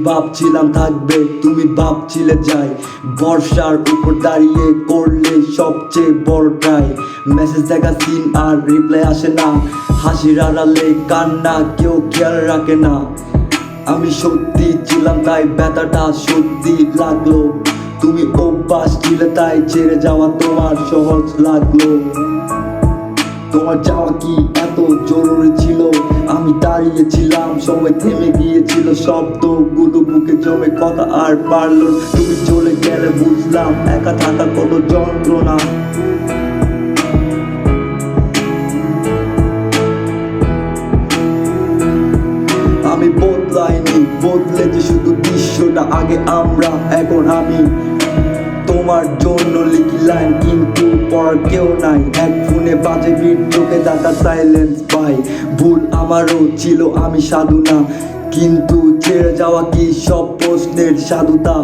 ভাবছিলাম থাকবে, তুমি ভাবছিলে যাই। বর্ষার উপর দাঁড়িয়ে করলে সবচেয়ে বড় ট্রাই। মেসেজ দেখা সিন আর রিপ্লাই আসে না, হাসির আড়ালে কান্না কেউ খেয়াল রাখে না। আমি সত্যি ছিলাম তাই ব্যথাটা সত্যি লাগলো, তুমি অভ্যাস ছিলে তাই ছেড়ে যাওয়া তোমার সহজ লাগলো। তোমার যাওয়া কি এত জরুরি ছিল? আমি দাঁড়িয়েছিলাম, সময় থেমে গিয়েছিল, শব্দগুলো বুকে জমে কথা আর পারল না। তুমি চলে গেলে বুঝলাম একা থাকা কোনো যন্ত্রণা। আমি বদলাইনি, বদলেছে শুধু দৃশ্যটা। আগে আমরা, এখন আমি। তোমার জন্য লিখি লাইন কিন্তু পর কেউ নাই। এক ফোনে বাজে বিট, চোখে দেখা সাইলেন্স পাই। ভুল আমারও ছিল, আমি সাধু না, কিন্তু ছেড়ে যাওয়া কি সব প্রশ্নের সাধুতা।